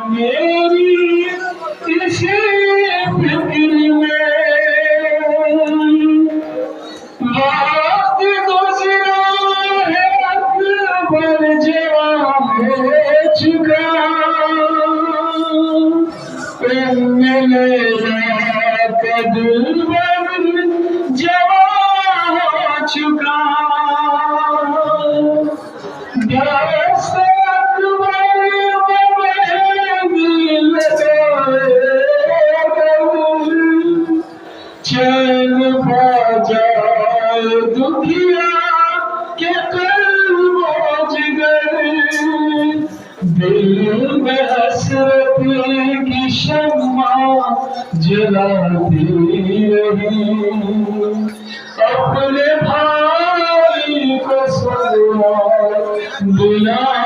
میری اسی فکر میں وقت گزرا ہے اکبر جوان ہو چکا جوان ہو چکا دست اکبر چین پا جائے دکھیا کہ قلب و جگر دل میں حسرت کی شمع جلاتی رہی اپنے بھائی کو سلام دلا